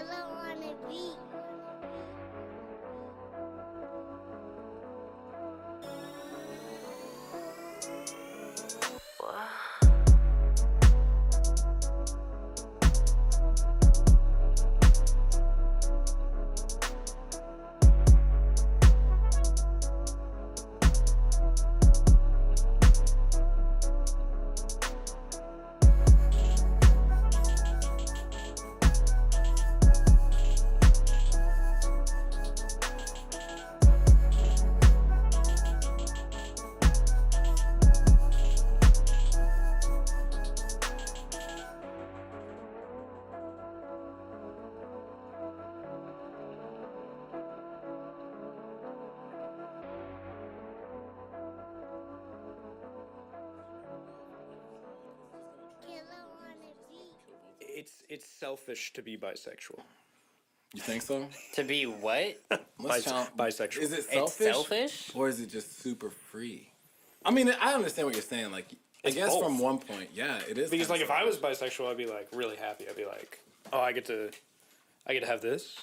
Killer on a beat. Killer on a beat. It's selfish to be bisexual. You think so? To be what? Let's count. Bisexual. Is it It's selfish? selfish? Or is it just super free? I mean, I understand what you're saying. Like, I It's guess both. from one point, yeah, it is. Because kinda like if I was selfish. bisexual, I'd be like really happy. I'd be like, oh, I get to have this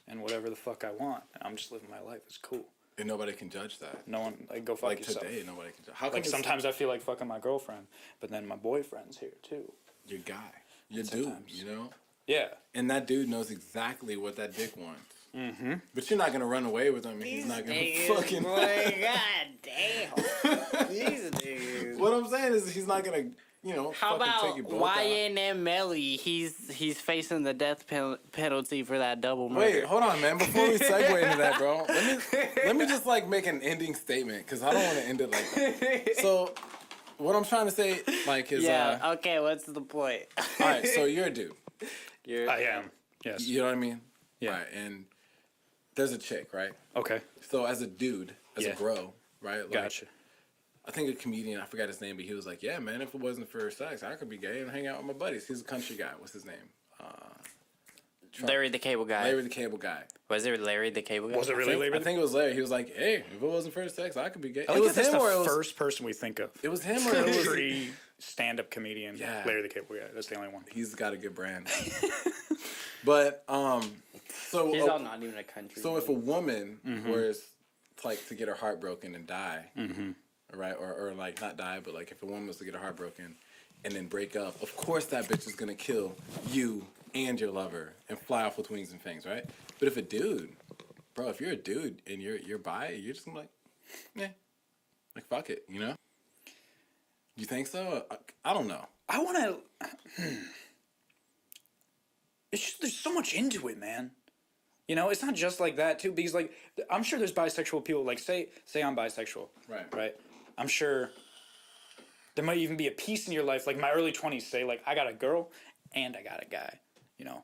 and whatever the fuck I want. And I'm just living my life. It's cool. And nobody can judge that. No one like go fuck Like yourself. today, nobody can judge. How come Like it's sometimes I feel like fucking my girlfriend, but then my boyfriend's here too. your guy, your dude, Sometimes. you know? Yeah. And that dude knows exactly what that dick wants. Mm-hmm. But you're not gonna run away with him. And he's not gonna fucking. Boy, god damn. These dudes. What I'm saying is, he's not gonna, you know, How fucking take about you both out. YNM Melly? He's facing the death penalty for that double murder. Wait, hold on, man. Before we segue into that, bro, let me just like make an ending statement because I don't want to end it like that. So, what I'm trying to say, like, is Yeah. Okay. What's the point? all right. So you're a dude. I am. Yes. You know what I mean? Yeah. Right, and there's a chick, right? Okay. So as a dude, as Yeah. a bro, right? Like, Gotcha. I think a comedian, I forgot his name, but he was like, "Yeah, man, if it wasn't for sex, I could be gay and hang out with my buddies." He's a country guy. What's his name? Larry the Cable Guy. Larry the Cable Guy. Was it Larry the Cable Guy? Was it really I Labor? think it was Larry. He was like, "Hey, if it wasn't for sex, I could be gay." I It like was that's him the or it was first person we think of. It was him or it was Country stand-up comedian. Yeah. Larry the Cable Guy. That's the only one. He's got a good brand. But so He's all not even a country. so if a woman was like to get her heart broken and die, right, or like not die, but like if a woman was to get her heart broken and then break up, of course that bitch is gonna kill you and your lover and fly off with wings and fangs, right? But if a dude, bro, if you're a dude and you're bi, you're just gonna be like, yeah, like fuck it, you know? You think so? I don't know. I want to. It's just there's so much into it, man. You know, it's not just like that too. Because like I'm sure there's bisexual people. Like say I'm bisexual, Right. Right. I'm sure there might even be a piece in your life, like my early 20s. Say like I got a girl and I got a guy. You know,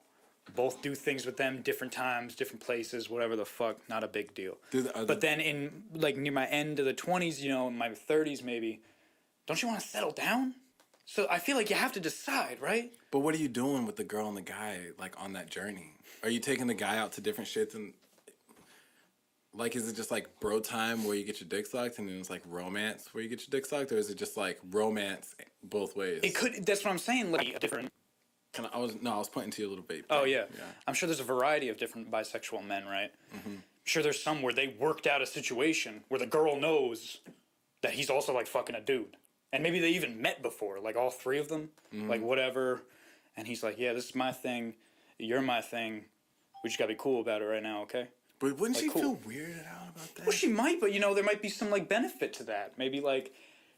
both do things with them, different times, different places, whatever the fuck. Not a big deal. But then in like near my end of the 20s, you know, in my 30s maybe, don't you want to settle down? So I feel like you have to decide, right? But what are you doing with the girl and the guy, like, on that journey? Are you taking the guy out to different shits and, like, is it just, like, bro time where you get your dick sucked and then it's, like, romance where you get your dick sucked? Or is it just, like, romance both ways? It could. That's what I'm saying. Like different. I was pointing to you a little bit. Oh yeah. I'm sure there's a variety of different bisexual men, right? I'm sure there's some where they worked out a situation where the girl knows that he's also like fucking a dude, and maybe they even met before, like all three of them, like whatever. And he's like, yeah, this is my thing, you're my thing. We just gotta be cool about it right now, okay? But wouldn't Like, she cool. feel weirded out about that? Well, she might, but you know, there might be some like benefit to that. Maybe like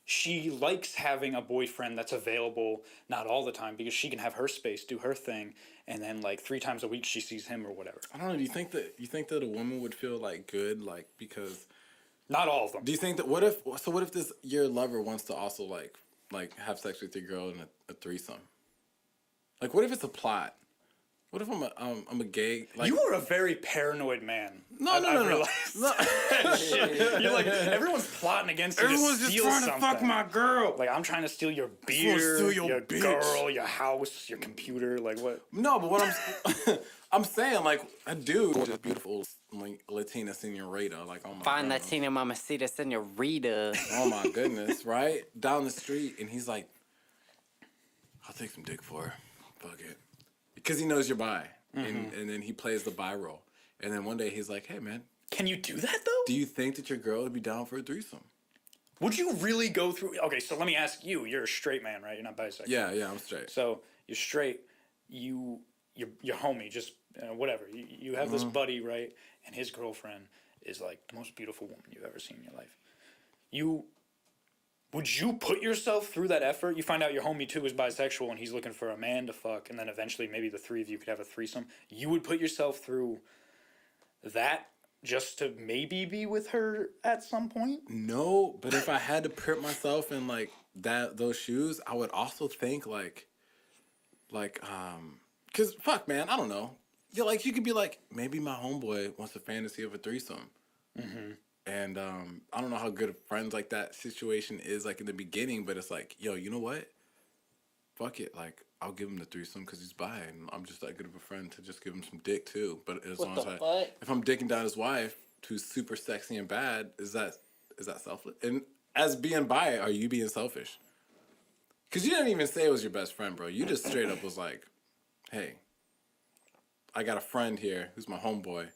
she likes having a boyfriend that's available, not all the time, because she can have her space, do her thing, and then like 3 times a week she sees him or whatever. I don't know. Do you think that a woman would feel like good, like, because? Not all of them. Do you think that what if this your lover wants to also like have sex with your girl in a threesome? Like, what if it's a plot? What if I'm a gay? Like, You are a very paranoid man. No. I've realized. Shit. You're like, everyone's plotting against you. Everyone's to just steal trying something. to fuck my girl. Like, I'm trying to steal your wanna beer, steal your your bitch. girl, your house, your computer. Like, what? No, but what I'm saying, like, a dude with a beautiful like Latina senorita, like, oh my Fine God. Latina Mamacita Senorita. Oh my goodness, right? Down the street, and he's like, I'll take some dick for her. Fuck it. Because he knows you're bi. and then he plays the bi role. And then one day he's like, "Hey, man, Can you do that though? do you think that your girl would be down for a threesome?" Would you really go through? Okay, so let me ask you. You're a straight man, right? You're not bisexual. Yeah, I'm straight. So you're straight. Your homie, just whatever. You have this buddy, right? And his girlfriend is like the most beautiful woman you've ever seen in your life. Would you put yourself through that effort? You find out your homie too is bisexual and he's looking for a man to fuck, and then eventually maybe the three of you could have a threesome. You would put yourself through that just to maybe be with her at some point? No, but if I had to put myself in like those shoes, I would also think cause fuck, man, I don't know. You could be like, maybe my homeboy wants a fantasy of a threesome. Mm-hmm. And I don't know how good of friends like that situation is like in the beginning, but it's like, yo, you know what? Fuck it, like I'll give him the threesome because he's bi, and I'm just that good of a friend to just give him some dick too. But as long as if I'm dicking down his wife who's super sexy and bad, is that selfish? And as being bi, are you being selfish? Because you didn't even say it was your best friend, bro. You just straight up was like, hey, I got a friend here who's my homeboy,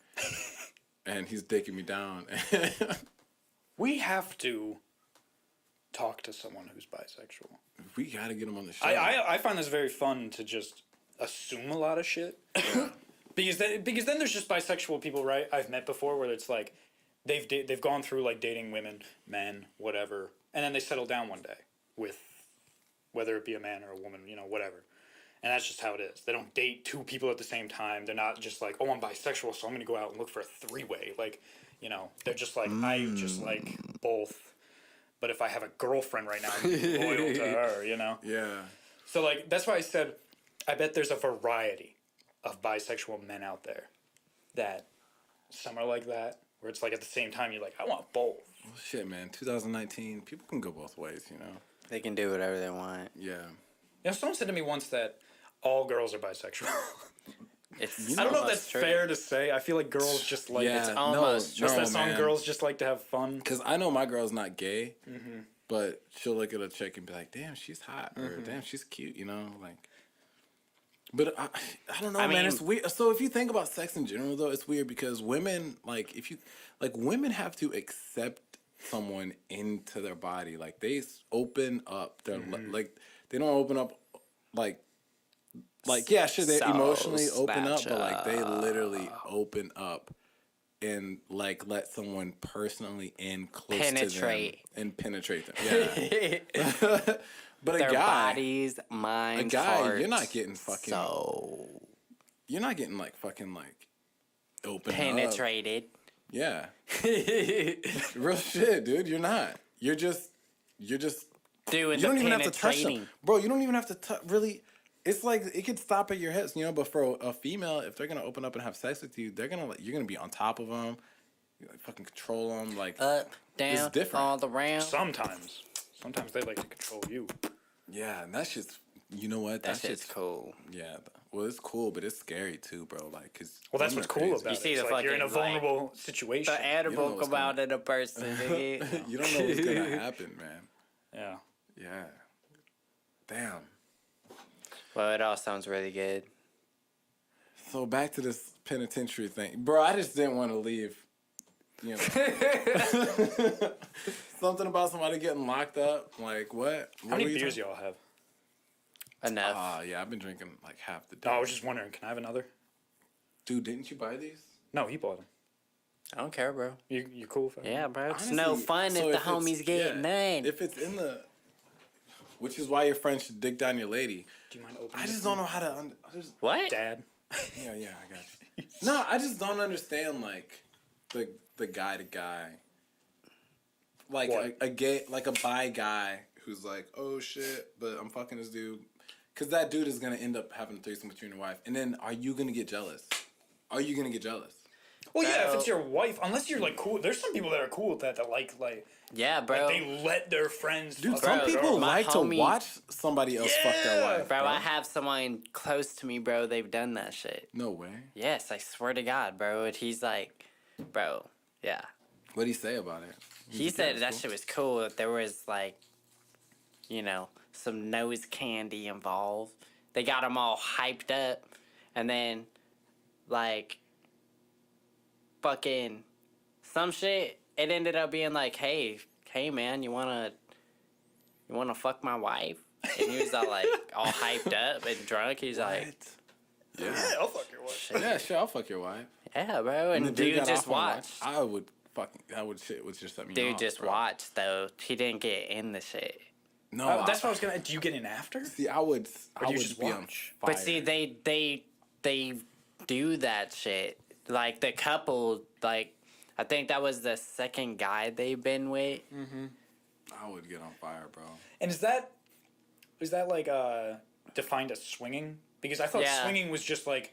and he's dicking me down. We have to talk to someone who's bisexual. We gotta get him on the show. I find this very fun to just assume a lot of shit. because then there's just bisexual people, right? I've met before where it's like they've gone through like dating women, men, whatever, and then they settle down one day with whether it be a man or a woman, whatever. And that's just how it is. They don't date two people at the same time. They're not just like, oh, I'm bisexual, so I'm going to go out and look for a three-way. Like, they're just like, I just like both. But if I have a girlfriend right now, I'm loyal to her, Yeah. So, like, that's why I said, I bet there's a variety of bisexual men out there that some are like that, where it's like at the same time, you're like, I want both. Well, shit, man. 2019, people can go both ways, They can do whatever they want. Yeah. Someone said to me once that all girls are bisexual. It's I don't know if that's true. fair to say. I feel like girls just like It's almost just true. that some girls just like to have fun. Because I know my girl's not gay, but she'll look at a chick and be like, damn, she's hot, or damn, she's cute, like. But I don't know, man. It's weird. So if you think about sex in general, though, it's weird because women, women have to accept someone into their body. Like, they open up. They're they don't open up, yeah, sure, they emotionally open up, but they literally open up and let someone personally in close to them and penetrate them. Yeah. But their a guy, bodies, minds, you're not getting fucking. So you're not getting fucking open penetrated. Up. Yeah. Real shit, dude. You're not. You're just doing. You don't the even have to touch penetrating. them, bro. You don't even have to really. It's like it could stop at your hips, But for a female, if they're gonna open up and have sex with you, you're gonna be on top of them, fucking control them, up, down, it's different. all around. Sometimes they like to control you. Yeah, and that shit's. You know what? That shit's cool. Yeah. Well, it's cool, but it's scary too, bro. Cause that's what's cool about it. You see it's the like you're in a fucking, vulnerable situation. The animal come out in a person. You don't know what's gonna happen, man. Yeah. Yeah. Damn. Well, it all sounds really good. So back to this penitentiary thing, bro. I just didn't want to leave. Something about somebody getting locked up. Like what? How many beers y'all have? Enough. Yeah, I've been drinking half the day. Oh, I was just wondering, can I have another? Dude, didn't you buy these? No, he bought them. I don't care, bro. You cool with that? Yeah, bro. It's Honestly, no fun so if the homies get none. If it's in the, which is why your friend should dig down your lady. Do you mind opening? I just don't know how to. What? Dad. Yeah, I got you. No, I just don't understand the guy to guy. A gay, a bi guy who's like, oh shit, but I'm fucking this dude. Because that dude is going to end up having a threesome with you and your wife. And then are you going to get jealous? Are you going to get jealous? Well, yeah, if it's your wife, unless you're cool. There's some people that are cool with that like yeah, bro. they let their friends. Dude, fuck some their people girl. like to watch somebody else fuck their wife. Bro, I have someone close to me, bro. They've done that shit. No way. Yes, I swear to God, bro. And he's like, bro, yeah. What'd he say about it? He said that shit was cool. That there was some nose candy involved. They got them all hyped up, and then like, fucking, some shit. It ended up being like, hey man, you wanna fuck my wife? And he was all like, all hyped up and drunk. He's like, Yeah. Yeah, I'll fuck your wife. Yeah, sure, I'll fuck your wife. yeah, bro. And the dude got just off on watched. I would fucking, that would shit would just set me Dude off, just bro. watched though. He didn't get in the shit. No, That's what I was gonna. Do you get in after? see, I would do you be just on watch? fire. But see, they do that shit. Like the couple, like I think that was the second guy they've been with. I would get on fire, bro. And is that like defined as swinging? Because I thought Yeah. swinging was just like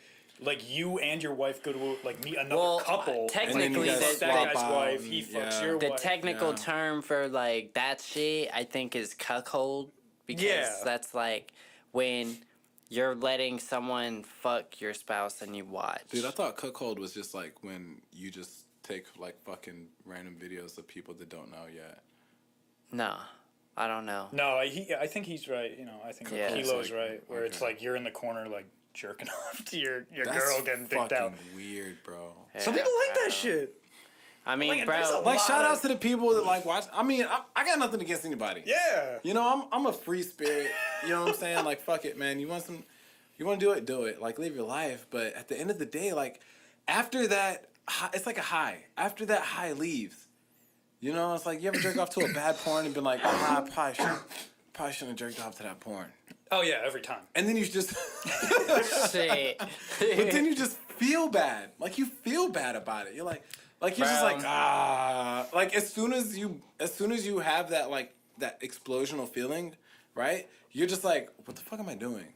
you and your wife go to like meet another Well, couple. technically, and then you the- fuck that swap guy's out wife. and- He fucks yeah. your The wife. technical Yeah. term for like that shit, I think, is cuckold, because Yeah. that's like when you're letting someone fuck your spouse and you watch. Dude, I thought cuckold was just like when you just take like fucking random videos of people that don't know yet. No, I don't know. No, I think he's right. You know, I think Yeah. Kilo's It's like- right. Where it's okay. like you're in the corner like jerking off to your That's girl getting dicked fucking out. weird, bro. Some Yeah, people like bro. that shit. I mean, Like, bro, there's a Like lot shout of- outs to the people that like watch. I mean, I got nothing against anybody. Yeah. You know, I'm a free spirit. You know what I'm saying? Like, fuck it, man. You want to do it, do it. Like, live your life. But at the end of the day, like, after that, it's like a high. After that high leaves, you know, it's like you ever jerk off to a bad porn and been like, I probably shouldn't have jerked off to that porn. Oh yeah, every time. And then you just, shit. but then you just feel bad. Like you feel bad about it. You're like you're just Bro. like like as soon as you have that like that explosional feeling, right? You're just like, what the fuck am I doing?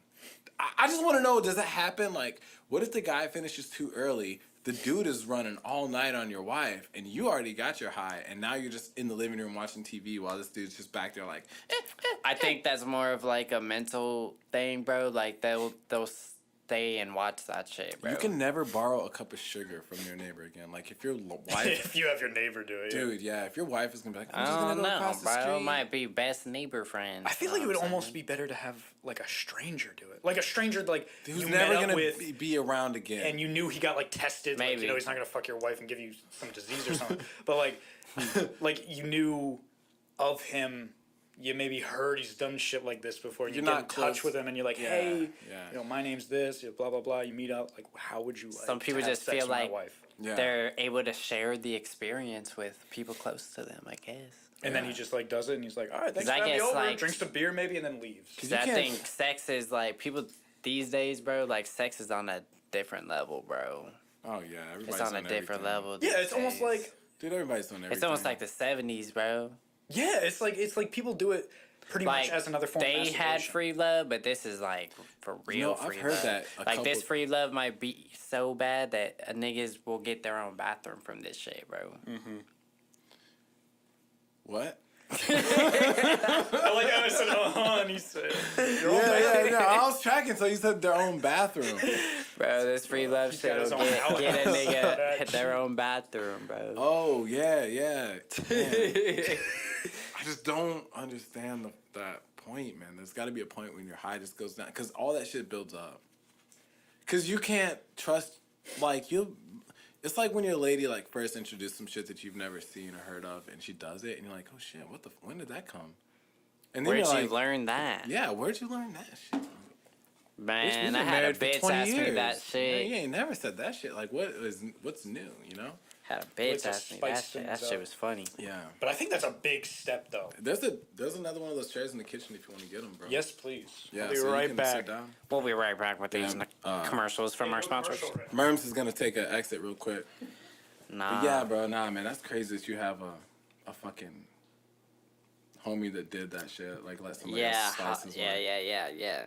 I just want to know, does that happen? Like, what if the guy finishes too early? The dude is running all night on your wife, and you already got your high, and now you're just in the living room watching TV while this dude's just back there like, I think that's more of like a mental thing, bro. Like they'll stay and watch that shit, bro. you can never borrow a cup of sugar from your neighbor again. Like, if your wife, If you have your neighbor do it. Yeah. dude, yeah, if your wife is gonna be like, I'm I just gonna don't go know, across the bro. street. Might be best neighbor friend. I feel like it would almost be better to have like a stranger do it. Like a stranger like Who's you never met up gonna with be around again. and you knew he got like tested. Like, Maybe. you know he's not gonna fuck your wife and give you some disease or something. But like you knew of him. You maybe heard he's done shit like this before. You You're get not in touch close. with him and you're like, Yeah, hey, yeah. you know, my name's this. Blah blah blah. You meet up. Like, how would you like? Some people have just sex feel with my like wife? Yeah. they're able to share the experience with people close to them, I guess. And then he just like does it, and he's like, all right, thanks for I having me guess, over. like- Drinks some beer maybe, and then leaves. you I can't- think sex is like people these days, bro. Like sex is on a different level, bro. Oh yeah, everybody's It's on a doing different everything. level. Yeah, these it's almost days. like Dude, everybody's doing everything. It's almost like the '70s, bro. yeah, it's like people do it pretty Like much as another form. they of had masturbation. free love, but this is like for real I've free heard love. that a Like this couple- free love might be so bad that niggas will get their own bathroom from this shit, bro. What? I like how I said, and he said, your own Yeah. I was tracking, so you said their own bathroom. Bro, this free love He's shit got will his own get outlet. a nigga That hit their own bathroom, bro. Oh yeah. Man. I just don't understand that point, man. There's got to be a point when your high just goes down, because all that shit builds up. Because you can't trust, like you. It's like when your lady like first introduced some shit that you've never seen or heard of, and she does it, and you're like, oh shit, when did that come? And then Where'd you're you like, learn that? yeah, where'd you learn that shit? Man, Bitch, we've I been had a married for bitch 20 ask me that years. shit. Man, you ain't never said that shit. Like, what's new, you know? Had a Like bitch to ask me that spice shit. That things shit up. was funny. Yeah. But I think that's a big step, though. There's another one of those chairs in the kitchen if you want to get them, bro. Yes, please. Yeah, I'll be so you right can back. sit down. We'll be right back with these Damn, commercials from our sponsors. Merms is gonna take an exit real quick. Nah. But yeah, bro, man, that's crazy that you have a fucking homie that did that shit. Like, let somebody Yeah, else slice his yeah, wife. yeah.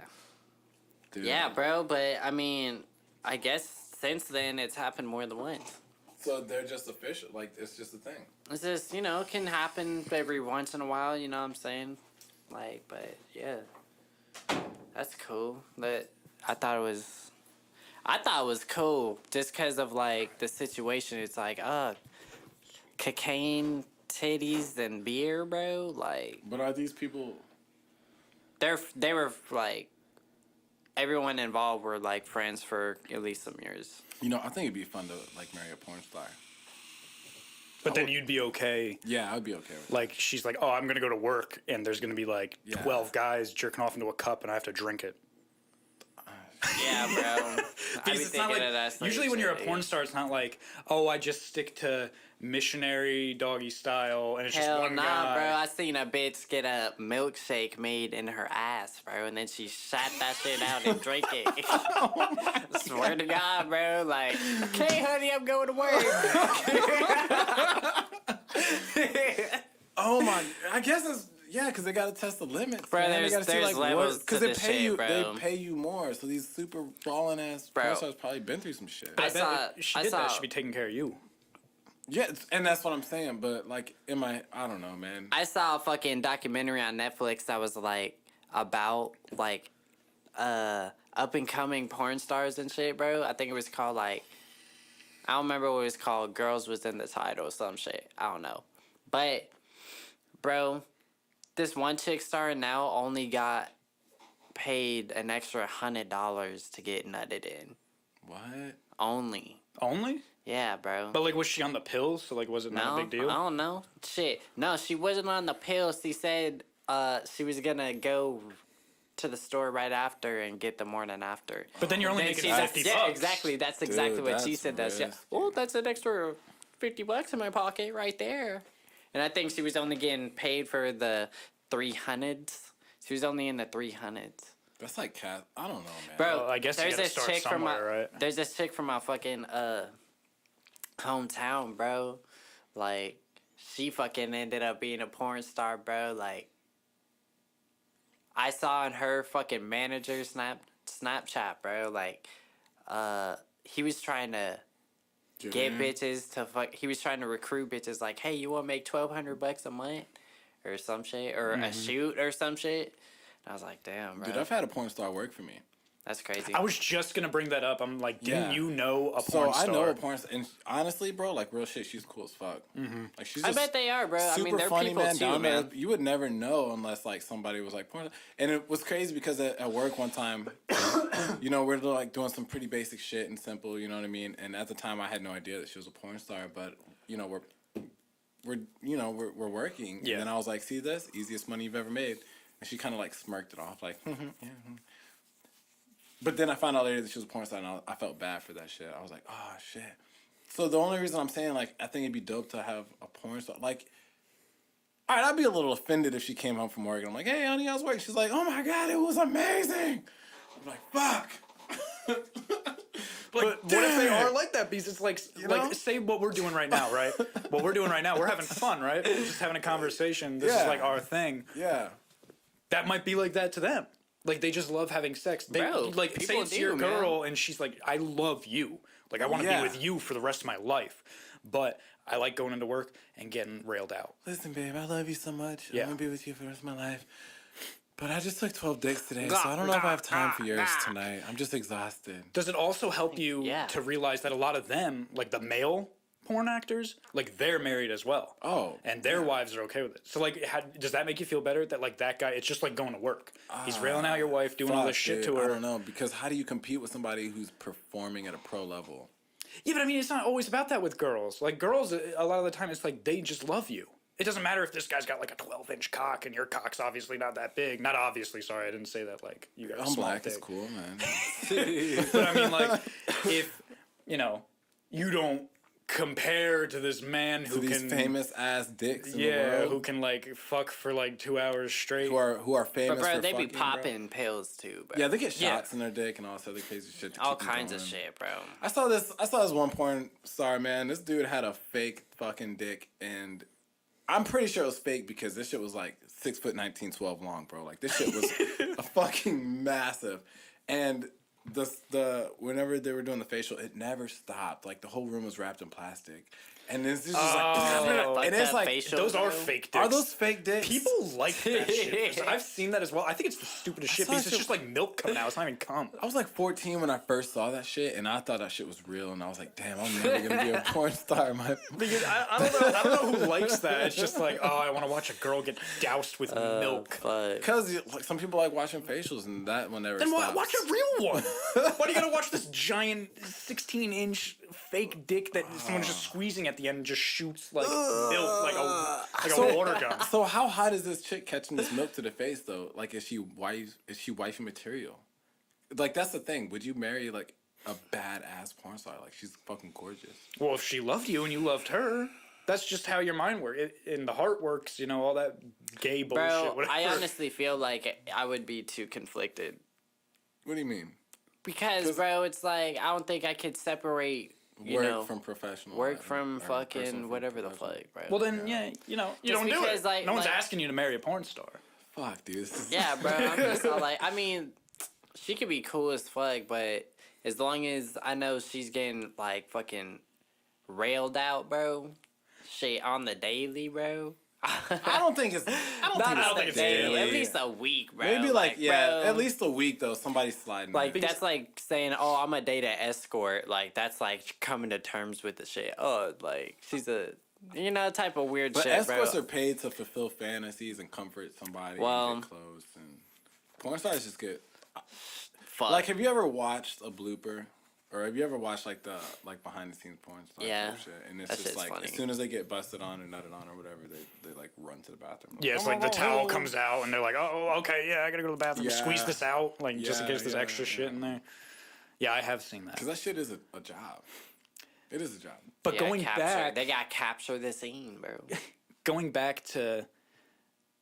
Dude. Yeah, bro, but I mean, I guess since then it's happened more than once. So they're just official. Like, it's just a thing. It's just, it can happen every once in a while, you know what I'm saying? Like, but yeah. That's cool. But I thought it was cool just because of like the situation. It's like, cocaine, titties, and beer, bro. Like, But are these people? they were like everyone involved were like friends for at least some years. You know, I think it'd be fun to like marry a porn star. But then you'd be okay. Yeah, I would be okay with that. Like, she's like, oh, I'm going to go to work, and there's going to be, like, Yeah. 12 guys jerking off into a cup, and I have to drink it. Yeah, bro. Because it's not like, usually when you're a porn star, it's not like, oh, I just stick to missionary doggy style, and it's just Hell one nah, guy. bro. I seen a bitch get a milkshake made in her ass, bro, and then she shot that shit out and drank it. Swear to God, bro. Like, okay, honey, I'm going to work. Oh my! I guess it's because they gotta test the limits, Bro, man. They there's gotta see, levels because to they this pay you. shit, bro. They pay you more, so these super balling ass Bro. porn stars probably been through some shit. I I bet saw- if she I did that, saw- she'd be taking care of you. Yeah, and that's what I'm saying. But like, I don't know, man. I saw a fucking documentary on Netflix that was like about like up and coming porn stars and shit, bro. I think it was called like I don't remember what it was called. Girls was in the title or some shit. I don't know. But bro, this one chick star now only got paid an extra $100 to get nutted in. What? Only. Only? Yeah, bro. But, like, was she on the pills? So, like, was it not a big deal? I don't know. Shit. No, she wasn't on the pills. She said she was gonna go to the store right after and get the morning after. But then you're only Then making she's 50 yeah, bucks. exactly. That's exactly what she that's said. That's yeah. risky. Oh, that's an extra $50 in my pocket right there. And I think she was only getting paid for the 300s. She was only in the 300s. That's like cat. I don't know, man. Bro, Well, I guess you there's gotta this start chick from my somewhere, right? there's this chick from my fucking hometown, bro. Like, she fucking ended up being a porn star, bro. Like, I saw on her fucking manager Snapchat, bro. Like, he was trying to get bitches to fuck. He was trying to recruit bitches. Like, hey, you want to make $1,200 a month or some shit, or a shoot or some shit. And I was like, damn, bro. Dude, I've had a porn star work for me. That's crazy. I was just going to bring that up. I'm like, didn't Yeah. you know a So porn star? I know a porn star, and honestly, bro, like real shit, she's cool as fuck. Mm-hmm. Like she's. I Just bet they are, bro. I super mean, they're funny, people man. too, Down man. there, you would never know unless like somebody was like porn. And it was crazy because at work one time, you know, we're like doing some pretty basic shit and simple, you know what I mean. And at the time, I had no idea that she was a porn star, but you know, we're working. Yeah. And then I was like, see this easiest money you've ever made, and she kind of like smirked it off, like, yeah. But then I found out later that she was a porn star, and I felt bad for that shit. I was like, oh, shit. So the only reason I'm saying, like, I think it'd be dope to have a porn star. Like, all right, I'd be a little offended if she came home from work, and I'm like, hey, honey, how's work? She's like, oh, my God, it was amazing. I'm like, fuck. But what if they are like that? Because it's like, know? say what we're doing right now, right? What we're doing right now, we're having fun, right? We're just having a conversation. This is Yeah. like our thing. Yeah. That might be like that to them. Like, they just love having sex. They, Bro, like, say people it's do, your man. girl, and she's like, I love you. Like, I want to Yeah. be with you for the rest of my life. But I like going into work and getting railed out. Listen, babe, I love you so much. Yeah. I'm going to be with you for the rest of my life. But I just took 12 dicks today, so I don't know if I have time for yours tonight. I'm just exhausted. Does it also help you Yeah. to realize that a lot of them, like the male porn actors, like they're married as well. Oh. And their wives are okay with it. So like, does that make you feel better that like that guy? It's just like going to work. He's railing out your wife, doing all this Fuck, shit dude, to her. I don't know, because how do you compete with somebody who's performing at a pro level? Yeah, but I mean, it's not always about that with girls. Like girls, a lot of the time, it's like they just love you. It doesn't matter if this guy's got like a 12-inch cock and your cock's obviously not that big. Not obviously, sorry, I didn't say that. Like you got a I'm small black, dick. it's cool, man. But I mean, like, if you know, you don't compare to this man who To these can famous ass dicks in the yeah, world who can like fuck for like 2 hours straight. who are famous But bro, for they be fucking, popping pills too, bro. Bro. Yeah, they get Yeah. shots in their dick and all this other crazy shit. To all keep them kinds of going. shit, bro. I saw this one porn star, man. This dude had a fake fucking dick, and I'm pretty sure it was fake because this shit was like 6'19", 12 long, bro. Like this shit was a fucking massive. And the whenever they were doing the facial, it never stopped. Like the whole room was wrapped in plastic. And it's just Oh. like, and it's like, facial, Those are bro. fake dicks. are those fake dicks? People like that shit. I've seen that as well. I think it's the stupidest shit saw because it's shit- just like milk coming out. It's not even cum. I was like 14 when I first saw that shit, and I thought that shit was real, and I was like, damn, I'm never gonna be a porn star. Because I don't know who likes that. It's just like, oh, I want to watch a girl get doused with milk. But Because like, some people like watching facials, and that one never Then stops. watch a real one. Why do you gotta watch this giant 16-inch fake dick that someone's just squeezing at the end and just shoots like milk like a water gun? So how hot is this chick catching this milk to the face though? Like, is she wifey material? Like, that's the thing. Would you marry like a badass porn star? Like, she's fucking gorgeous. Well, if she loved you and you loved her, that's just how your mind works. And the heart works. You know, all that gay bullshit. bro, Whatever. I honestly feel like I would be too conflicted What do you mean? because, bro, it's like I don't think I could separate Work from professional. work life, from or personal fucking from whatever the professional. fuck, bro. Well, then, yeah, you know, you Just don't do because, it. like- No one's like- asking you to marry a porn star. Fuck, dude. This is... Yeah, bro. I'm just all like, I mean, she could be cool as fuck, but as long as I know she's getting like fucking railed out, bro, shit on the daily, bro. I don't think it's. I don't Not think on the it's daily. daily. At least a week, bro. Maybe like yeah, bro, at least a week though. Somebody's sliding. Like in. that's like saying, "Oh, I'm gonna date an escort." Like that's like coming to terms with the shit. Oh, like she's a type of weird But shit, escorts bro. are paid to fulfill fantasies and comfort somebody. Well- and get clothes and porn stars just get. Fuck. Like, have you ever watched a blooper, or have you ever watched like the behind the scenes porn stars? Yeah. Type shit? And it's That just shit's like funny. as soon as they get busted on or nutted on or whatever, they like run to the bathroom. Yeah, it's like the towel comes out and they're like, oh, okay, yeah, I gotta go to the bathroom. Yeah. Squeeze this out, like just in Yeah, case there's yeah, extra shit in there. Yeah, I have seen that. Because that shit is a job. It is a job. But going back, they gotta capture the scene, bro. going back to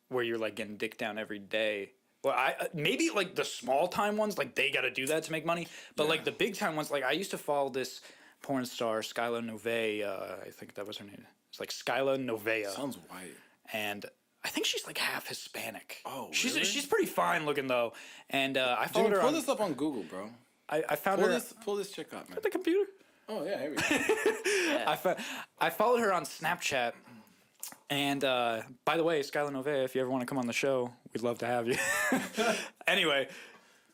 where you're like getting dick down every day. Well, I maybe like the small time ones, like they got to do that to make money. But like the big time ones, like I used to follow this porn star, Skyla Novea. I think that was her name. It's like Skyla Novea, Sounds white. and I think she's like half Hispanic. Oh, she's really? she's pretty fine looking though. And I followed Jimmy, her pull on. this up on Google, bro. I found Pull her this chick up, man. on the computer. Oh yeah, here we go. I followed her on Snapchat. And by the way, Skyla Novea, if you ever want to come on the show, we'd love to have you. Anyway,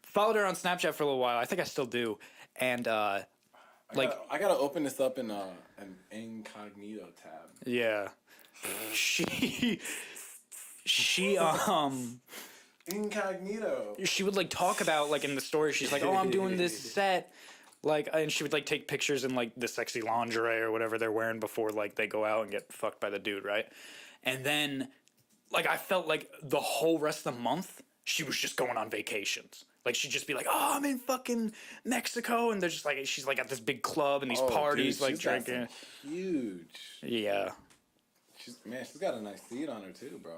followed her on Snapchat for a little while. I think I still do. And like, I gotta open this up in an incognito tab. yeah, she Incognito. she would like talk about like in the story. She's like, oh, I'm doing this set. Like, and she would like take pictures in like the sexy lingerie or whatever they're wearing before like they go out and get fucked by the dude, right? And then, like, I felt like the whole rest of the month she was just going on vacations. Like, she'd just be like, "Oh, I'm in fucking Mexico," and they're just like, she's like at this big club and these parties, like she's got drinking. some huge. Yeah, She's got a nice seat on her too, bro.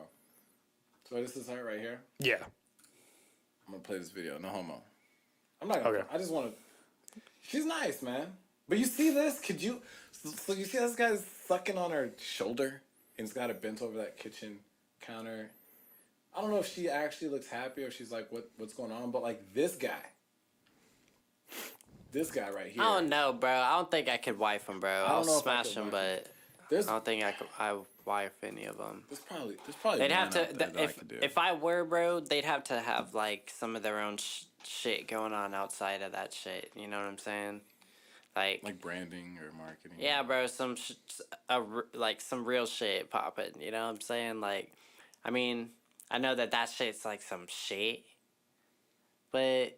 So this is her right here. yeah. I'm gonna play this video. No homo. I'm not gonna. Okay. I just want to. She's nice, man. But you see this? Could you? So you see this guy's sucking on her shoulder, and he's got her bent over that kitchen counter. I don't know if she actually looks happy or she's like, what's going on? But like this guy right here. I don't know, bro. I don't think I could wife him, bro. I'll don't know if I smash could him, wife him. but There's I don't think I wife any of them. there's probably They'd one have to. out there that I If could do. if I were, bro, they'd have to have like some of their own shit going on outside of that shit. You know what I'm saying? like branding or marketing. Yeah, bro. Some like some real shit popping. You know what I'm saying? Like, I mean, I know that shit's like some shit, but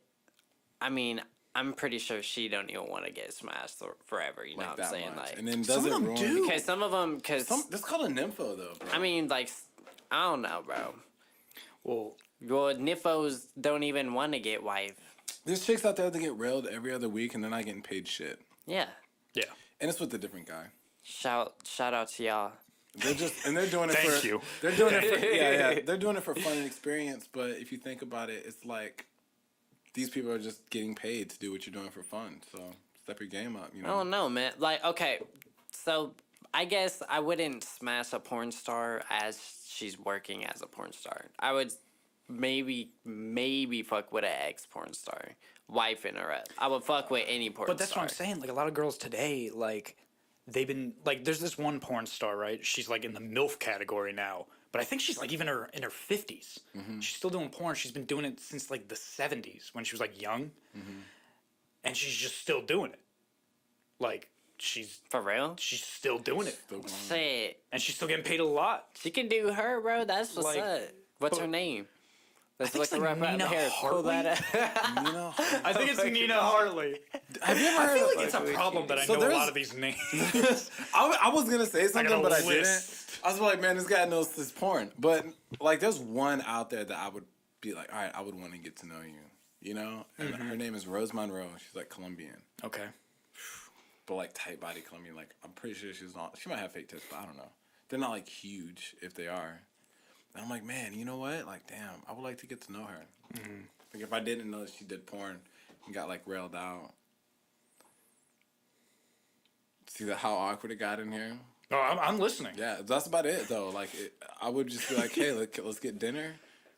I mean, I'm pretty sure she don't even want to get smashed forever. You know like what I'm that saying? much. Like, And then Some does of it them ruin? do. because some of them, because That's called a nympho though, bro. I mean, like, I don't know, bro. Well, Well, nifos don't even want to get wife. There's chicks out there that get railed every other week and they're not getting paid shit. Yeah. yeah. And it's with a different guy. Shout out to y'all. They're doing it Thank for you. They're doing it for yeah. They're doing it for fun and experience, but if you think about it, it's like these people are just getting paid to do what you're doing for fun. So step your game up, you I know. don't know, man. Like, okay, so I guess I wouldn't smash a porn star as she's working as a porn star. I would maybe fuck with an ex porn star, wifing her up. I would fuck with any porn star. But that's what I'm saying. Like a lot of girls today, like they've been like, there's this one porn star, right? She's like in the MILF category now, but I think she's like even in her 50s. She's still doing porn. She's been doing it since like the 70s when she was like young, and she's just still doing it. Like For real? she's still doing it, Shit. and she's still getting paid a lot. She can do her, bro. That's what's Like, up. What's her name? Let's think look it's her like up right Nina here. Pull that up. I think it's Nina Hartley. Have you ever I heard feel of, like it's a problem that I So know a there's- lot of these names. I was gonna say something, got a but I list. didn't. I was like, man, this guy knows this porn. But like, there's one out there that I would be like, all right, I would want to get to know you. You know, and her name is Rose Monroe. She's like Colombian, Okay. but like tight body Colombian. Like, I'm pretty sure she's not. She might have fake tits, but I don't know. They're not like huge if they are. And I'm like, man, you know what? Like, damn, I would like to get to know her. Like, if I didn't know that she did porn and got like railed out. See how awkward it got in here? Oh, I'm listening. Yeah, that's about it though. Like, I would just be like, hey, let's get dinner.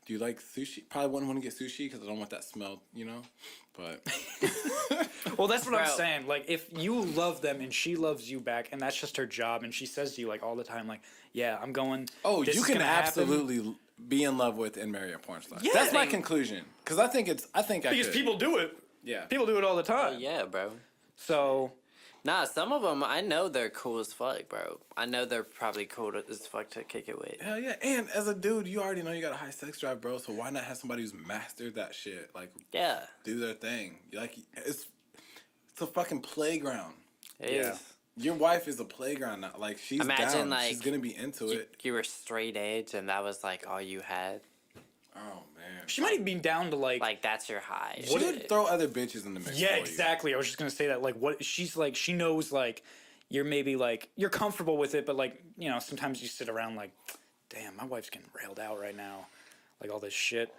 Do you like sushi? Probably wouldn't want to get sushi because I don't want that smell, you know? But Well, that's what I'm Bro. saying. Like, if you love them and she loves you back, and that's just her job, and she says to you like all the time, like, "Yeah, I'm going." oh, this you is can gonna happen." absolutely be in love with and marry a porn star. Yeah. That's my conclusion. Because I think I Because could. people do it. Yeah. People do it all the time. Yeah, bro. So Nah, some of them I know they're cool as fuck, bro. I know they're probably cool as fuck to kick it with. Hell yeah. And as a dude, you already know you got a high sex drive, bro. So why not have somebody who's mastered that shit? Like, Yeah, do their thing. Like, it's a fucking playground. it Yeah. is. Your wife is a playground now. Like, she's Imagine, down. like, she's gonna be into it. You were straight edge, and that was like all you had. Oh man. she might even be down to like That's your high. She would throw other bitches in the mix. yeah, for you. exactly. I was just gonna say that. Like, what she's like, she knows like you're maybe like you're comfortable with it, but like sometimes you sit around like, damn, my wife's getting railed out right now, like all this shit,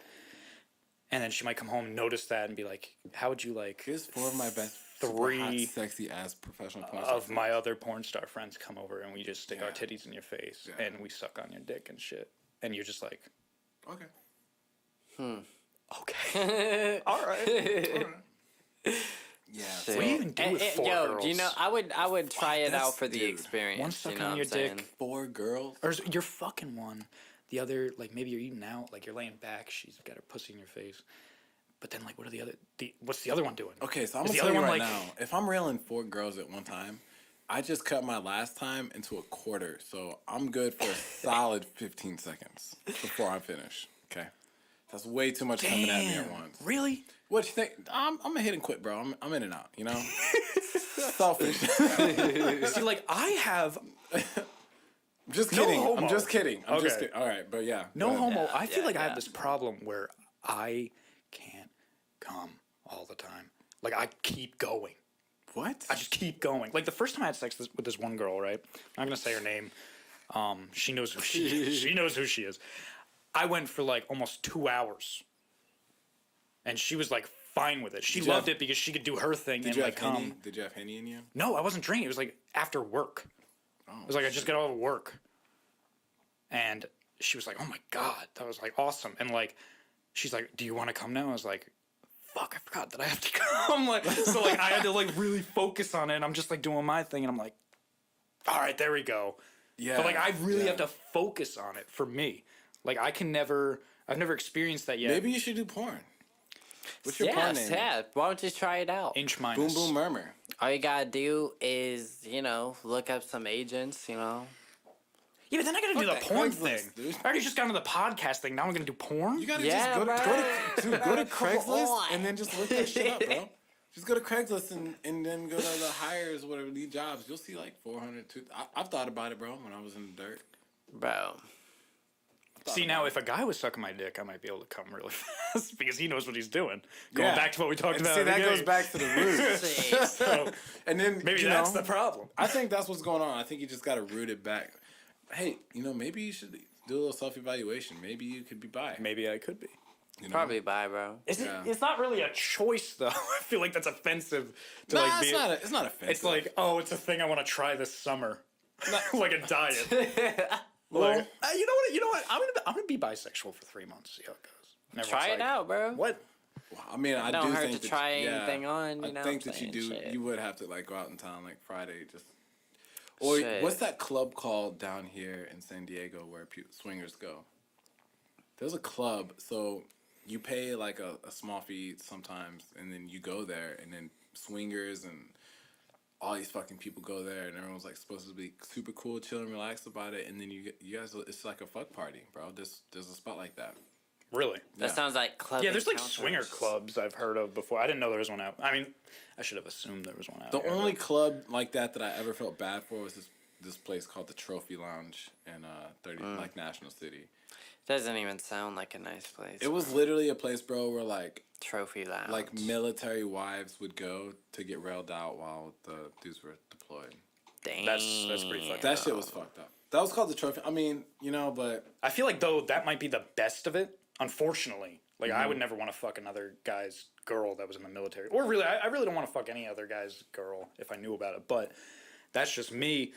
and then she might come home and notice that and be like, how would you like? Here's 4 of my best Three super hot, sexy ass professional porn Of stars. my other porn star friends come over and we just stick our Yeah. titties in your face Yeah. and we suck on your dick and shit, and you're just like, Okay. okay, all right. Yeah. What do you even do with four yo, girls? you know, I would try it that's- out for the dude. experience. One suck you know on what your I'm saying? dick. 4 girls. Or you're fucking one. The other, like maybe you're eating out, like you're laying back. She's got her pussy in your face. But then, like, what are what's the other one doing? Okay, so I'm Is gonna the tell other you one, right like- now. If I'm railing 4 girls at one time, I just cut my last time into a quarter, so I'm good for a solid 15 seconds before I finish. Okay, that's way too much coming at me at once. Really? What you think? I'm a hit and quit, bro. I'm in and out. You know, selfish. See, like I have I'm just No kidding. homo. I'm just kidding. I'm just Okay. kidding. All right, but yeah. no go ahead. homo. I feel yeah, like I yeah. have this problem where I can't come all the time. Like I keep going. What? I just keep going. Like the first time I had sex with this one girl, right? I'm not gonna say her name. She knows who she is. She knows who she is. I went for like almost 2 hours, and she was like fine with it. She Did you loved have- it because she could do her thing Did and you like have Henny? come. Did you have Henny in you? No, I wasn't drinking. It was like after work. Oh, It was like I just got out of work, and she was like, "Oh my god, that was like awesome." And like, she's like, "Do you want to come now?" I was like, "Fuck, I forgot that I have to come." Like, so like I had to like really focus on it. And I'm just like doing my thing, and I'm like, "All right, there we go." Yeah. But like I really yeah. have to focus on it for me. Like I've never experienced that yet. Maybe you should do porn. What's your Yeah, porn name? yeah. Why don't you try it out? Inch minus. Boom Boom Murmur. All you gotta do is, look up some agents, Yeah, but then I gotta do the that porn Craigslist, thing. dude. I already just got into the podcast thing. Now I'm gonna do porn. You gotta Yeah, just go to, bro. go to Craigslist on. and then just look that shit up, bro. Just go to Craigslist and then go to the hires, whatever, need jobs. You'll see like 400. I've thought about it, bro, when I was in the dirt. bro. See, now if a guy was sucking my dick, I might be able to come really fast because he knows what he's doing. Going Yeah. back to what we talked And about. see, at the that goes beginning. back to the roots. See, So And then, maybe you that's know, the problem. I think that's what's going on. I think you just got to root it back. Hey, maybe you should do a little self-evaluation. Maybe you could be bi. Maybe I could be. You know? probably bye, bro. Yeah. It's not really a choice, though. I feel like that's offensive. To Nah, like it's be, not. It's not offensive. It's like, oh, it's a thing I want to try this summer, like a diet. well, Like, you know what? I'm gonna be bisexual for 3 months. See how it goes. And everyone's Try it like, out, bro. What? I mean, I Don't do hurt think to that try yeah, anything on, I you know think what that I'm you do. saying? Shit. You would have to like go out in town like Friday, just Or Shit. what's that club called down here in San Diego where swingers go? There's a club, so you pay like a small fee sometimes, and then you go there, and then swingers and all these fucking people go there, and everyone's like supposed to be super cool, chill, and relaxed about it, and then you guys, it's like a fuck party, bro. There's a spot like that. Really? That sounds like club. Yeah, there's like encounters. swinger clubs I've heard of before. I didn't know there was one out. I mean, I should have assumed there was one out. The here, only but- club like that I ever felt bad for was this place called the Trophy Lounge in like National City. Doesn't even sound like a nice place. It was literally a place, bro, where like Trophy Lounge. like military wives would go to get railed out while the dudes were deployed. Damn. That's pretty fucked That shit was fucked up. That was called the Trophy. I mean, but I feel like though that might be the best of it. Unfortunately, like I would never want to fuck another guy's girl that was in the military, or really, I really don't want to fuck any other guy's girl if I knew about it. But that's just me.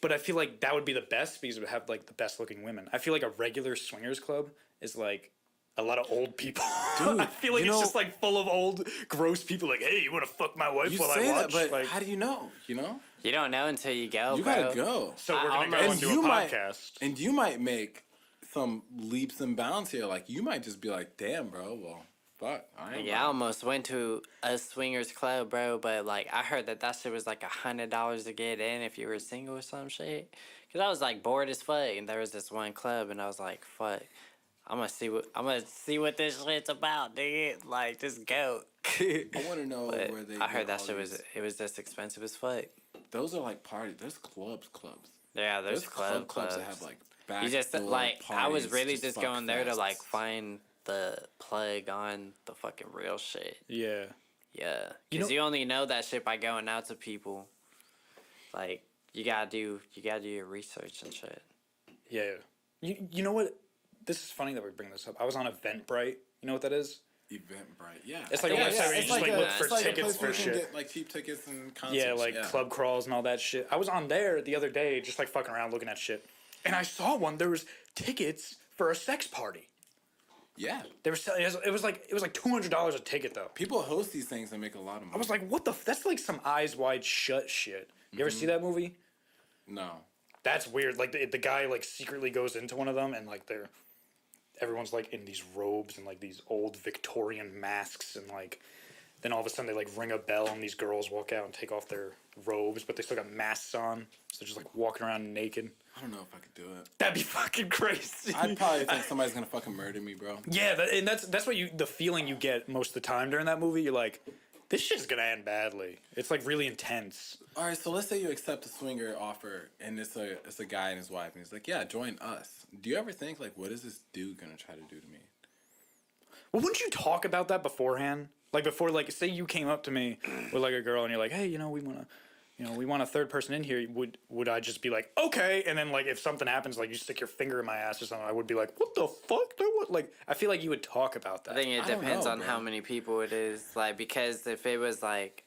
But I feel like that would be the best because it would have like the best looking women. I feel like a regular swingers club is like a lot of old people. Dude, I feel like it's just like full of old, gross people. Like, hey, you want to fuck my wife you while say I watch? that, but like, how do you know? You don't know until you go, You bro. gotta go. so we're gonna go almost- and do a you might- podcast. And you might make some leaps and bounds here. Like you might just be like, "Damn, bro. Well, fuck." Yeah, I almost went to a swingers club, bro. But like, I heard that shit was like $100 to get in if you were single or some shit. Cause I was like bored as fuck, and there was this one club, and I was like, "Fuck, I'm gonna see what this shit's about, nigga. Like, just go." I want to know But where they. I heard get that all shit these- was just expensive as fuck. Those are like parties. There's clubs. Yeah, there's clubs clubs. that have like back You just door like I was parties, really just fuck going there to like fests. find the plug on the fucking real shit. Yeah. Yeah, You because know- you only know that shit by going out to people. Like you gotta do your research and shit. Yeah. You know what? This is funny that we bring this up. I was on Eventbrite. You know what that is? Eventbrite. Yeah, It's like a yeah, website yeah. where you It's just like a- look for it's like a tickets place where for you can shit. get like cheap tickets and concerts. Yeah, like club crawls and all that shit. I was on there the other day, just like fucking around looking at shit, and I saw one. There was tickets for a sex party. Yeah, They were selling. It was like $200 a ticket though. people host these things and make a lot of money. I was like, what the? That's like some Eyes Wide Shut shit. You ever see that movie? no. That's weird. Like the guy like secretly goes into one of them and like everyone's like in these robes and like these old Victorian masks and like then all of a sudden they like ring a bell and these girls walk out and take off their robes but they still got masks on, so they're just like walking around naked. I don't know if I could do it. That'd be fucking crazy. I'd probably think somebody's gonna fucking murder me, bro. Yeah, and that's what the feeling you get most of the time during that movie. You're like, this shit's gonna end badly. It's like really intense. All right, so let's say you accept a swinger offer, and it's a guy and his wife, and he's like, "Yeah, join us." Do you ever think like, what is this dude gonna try to do to me? Well, wouldn't you talk about that beforehand? Like before, like say you came up to me with like a girl and you're like, hey, we want a third person in here. Would I just be like, okay, and then like if something happens, like you stick your finger in my ass or something, I would be like, what the fuck? Like I feel like you would talk about that. I think it I don't depends know, on bro. how many people it is. Like because if it was like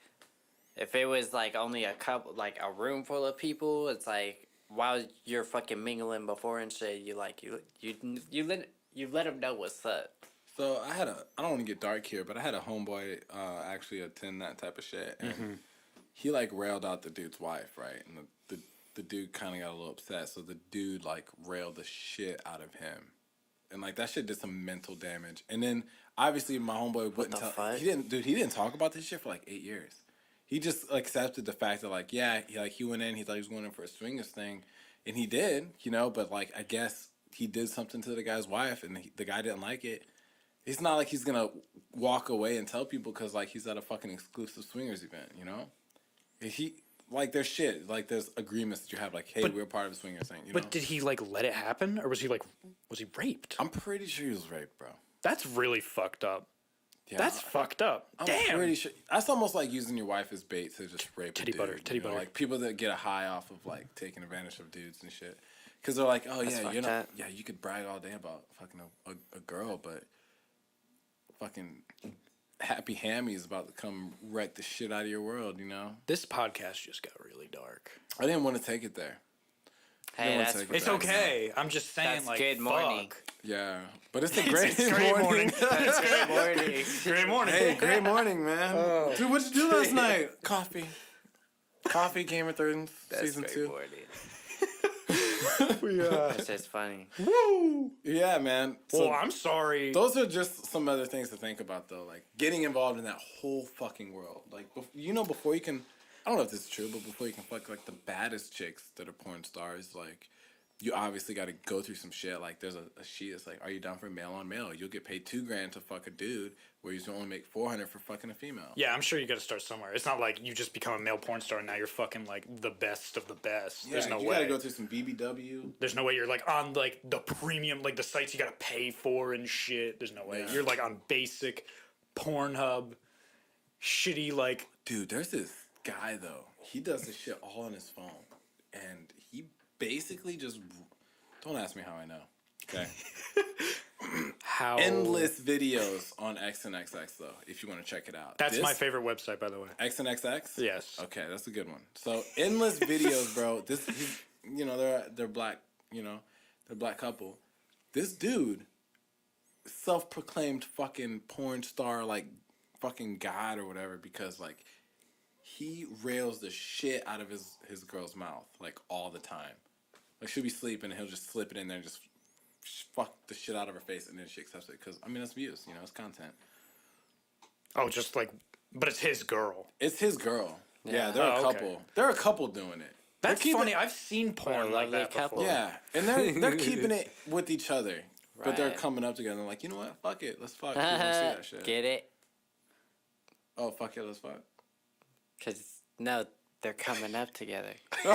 only a couple, like a room full of people, it's like while you're fucking mingling before and shit, you let them know what's up. So I don't want to get dark here, but I had a homeboy actually attend that type of shit, and he like railed out the dude's wife, right? And the dude kind of got a little upset, so the dude like railed the shit out of him, and like that shit did some mental damage. And then obviously my homeboy wouldn't the tell. fuck? He didn't talk about this shit for like 8 years. He just accepted the fact that like he went in, he thought he was going in for a swingers thing, and he did, but like I guess he did something to the guy's wife, and the guy didn't like it. It's not like he's gonna walk away and tell people because like he's at a fucking exclusive swingers event, He like there's shit, like there's agreements that you have, like, hey, we're part of a swingers thing, But did he like let it happen, or was he raped? I'm pretty sure he was raped, bro. That's really fucked up. Yeah, That's fucked up. I'm Damn. pretty sure that's almost like using your wife as bait to just rape Titty a dude, butter, titty butter. Like people that get a high off of like taking advantage of dudes and shit, because they're like, oh yeah, fucked you're not, up. yeah, you could brag all day about fucking a girl, but fucking happy hammy is about to come wreck the shit out of your world, This podcast just got really dark. I didn't want to take it there. Hey, No one that's take it It's back. okay. I'm just saying, That's like, good morning. fuck. Yeah, but it's a great, great morning. That's good morning. Great morning. Hey, great morning, man. Dude, what'd you do last night? Coffee. Coffee, Game of Thrones, That's season 2. That's just funny. Woo! Yeah, man. Well, I'm sorry. Those are just some other things to think about, though. Like, getting involved in that whole fucking world. Like, before you can... I don't know if this is true, but before you can fuck, like, the baddest chicks that are porn stars, like, you obviously got to go through some shit. Like, there's a sheet that's like, are you down for male on male? You'll get paid $2,000 to fuck a dude, where you only make $400 for fucking a female. Yeah, I'm sure you got to start somewhere. It's not like you just become a male porn star and now you're fucking like the best of the best. Yeah, There's no you way. got to go through some BBW. There's no way you're like on like the premium, like the sites you got to pay for and shit. There's no way. Yeah. You're like on basic Pornhub, shitty like. Dude, there's this guy, though. He does this shit all on his phone. And he basically just... Don't ask me how I know. Okay? How Endless videos on XNXX, though, if you want to check it out. That's my favorite website, by the way. XNXX? Yes. Okay, that's a good one. So, endless videos, bro. They're black, they're a black couple. This dude, self-proclaimed fucking porn star, like, fucking god or whatever, because, like, he rails the shit out of his girl's mouth, like, all the time. Like, she'll be sleeping, and he'll just slip it in there and just fuck the shit out of her face, and then she accepts it. Because, I mean, that's views, it's content. Oh, just like, but it's his girl. It's his girl. Yeah, they're a Oh, couple. okay. They're a couple doing it. That's funny. I've seen porn like that couple. before. Yeah, and they're keeping it with each other. But they're Right. coming up together and like, you know what? Fuck it. Let's fuck. We want to see that shit. Get it? Oh, fuck it. Let's fuck. Because, no, they're coming up together. No,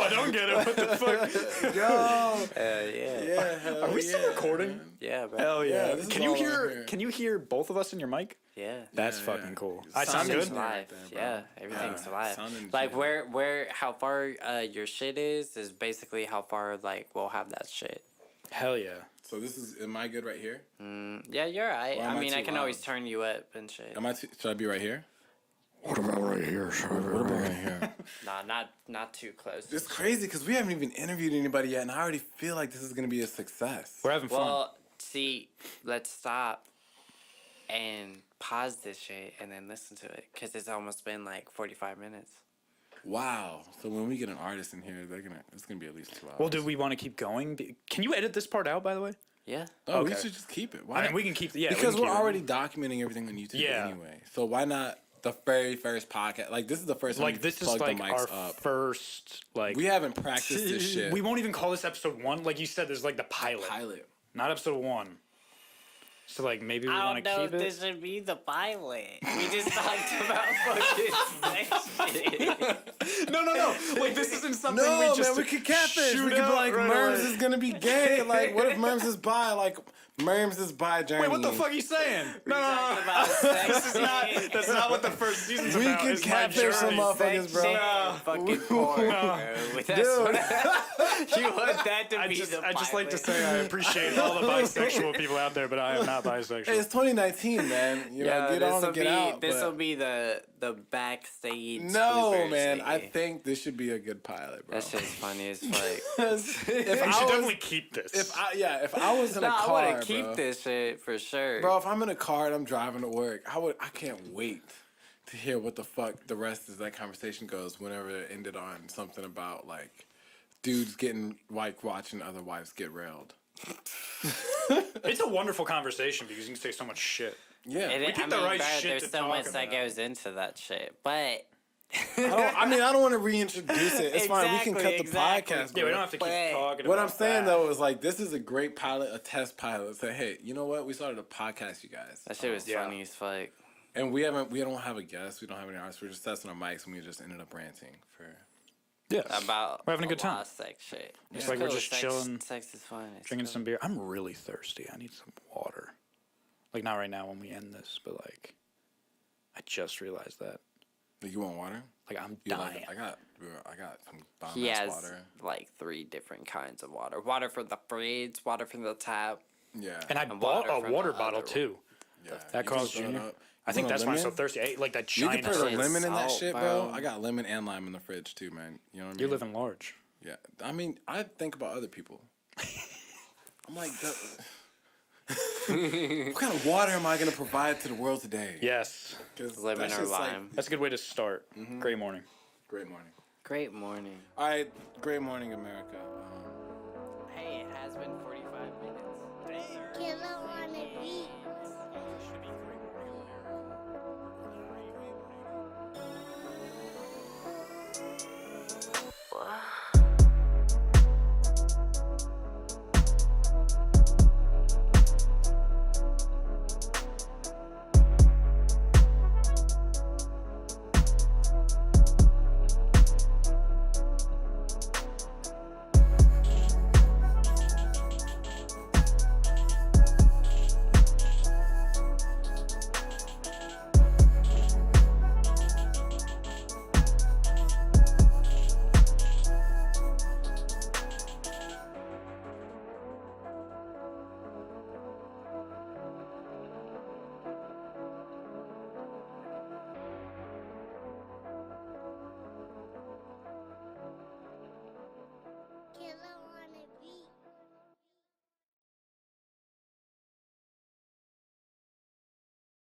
I don't get it. What the fuck? Yo. Yeah. Yeah. Hell Are we still yeah, recording? man. Yeah, bro. Hell yeah! Yeah, this is Can you all I'm hear? hearing. Can you hear both of us in your mic? Yeah. That's Yeah, fucking yeah. cool. I sound Sounding's good. nice. Live. Right there, bro. Yeah, everything's Yeah, live. sound and Like shit. how far your shit is basically how far like we'll have that shit. Hell yeah! So am I good right here? Yeah, you're right. Well, am I I mean, I too can always loud? turn you up and shit. Should I be right here? What about right here? What about right here? Nah, not too close. It's crazy because we haven't even interviewed anybody yet, and I already feel like this is going to be a success. We're having fun. Well, see, let's stop and pause this shit and then listen to it because it's almost been like 45 minutes. Wow. So when we get an artist in here, it's gonna be at least 2 hours. Well, do we want to keep going? Can you edit this part out, by the way? Yeah. Oh, we Okay. should just keep it. Why? I mean, we can keep. Yeah, because we we're can keep it. already documenting everything on YouTube Yeah. anyway. So why not the very first podcast? Like this is the first time Like we this is plugged like the our mics up. first like. We haven't practiced this shit. We won't even call this episode 1. Like you said, there's like the pilot, not episode 1. So like maybe we I want don't to know keep if it. this should be the pilot. We just talked about fucking sex shit. No. Like this isn't something No, we just man, we could catfish. shoot We could be out like, right Merms away. is gonna be gay. Like, what if Merms is bi? Like, Merms is bi journey. Wait, what the fuck are you saying? No. Talked about sex This is not. That's not what the first season's We about. could It's my catfish some journey. motherfuckers, Sex bro. shit and fucking porn, bro. That's what you want that to be the I just like to pilot. say I appreciate all the bisexual people out there, but I am not bisexual. Hey, it's 2019, man. You know, get on and get out. This will but- be the backstage. No, bloopers, man. I lady. think this should be a good pilot, bro. That shit's funny as fuck. if we should I was, definitely keep this. if I was in a No, I car, want to keep bro, this shit for sure. Bro, if I'm in a car and I'm driving to work, I can't wait to hear what the fuck the rest of that conversation goes whenever it ended on something about like dudes getting like watching other wives get railed. It's a wonderful conversation because you can say so much shit. Yeah. picked the right shit there's to so talk much that about. goes into that shit, but I don't want to reintroduce it. It's fine. We can cut the Exactly. podcast. Yeah, bro. we don't have to keep But talking What about I'm saying that. though is like this is a great pilot, a test pilot. Say, hey, you know what? We started a podcast, you guys, that shit was Yeah. funny as fuck. and we don't have a guest. We don't have any artists. We're just testing our mics, and we just ended up ranting for. Yes. About We're having a good lot time. of sex shit. It's It's like we're cool. just Sex- chilling, Sex is fun. It's drinking cool. some beer. I'm really thirsty. I need some water. Like not right now when we end this, but like I just realized that. You want water? Like I'm You dying. like, I got some bomb He ass has water. like 3 different kinds of water. Water from the fridge, water from the tap. Yeah. And I And bought water a from water the bottle other too. yeah. That You costs can fill it Junior. up. I You think want that's a why I'm so lemon? thirsty. I ate like that You China. can put a shit. lemon in that Salt, shit, bro. bro. I got lemon and lime in the fridge too, man. You know what I mean? You're living large. Yeah. I mean, I think about other people. I'm like, What kind of water am I gonna provide to the world today? Yes. 'Cause Living that's our just, like, life. That's a good way to start. Great morning. great morning. Great morning. All right, great morning, America. Hey, it has been for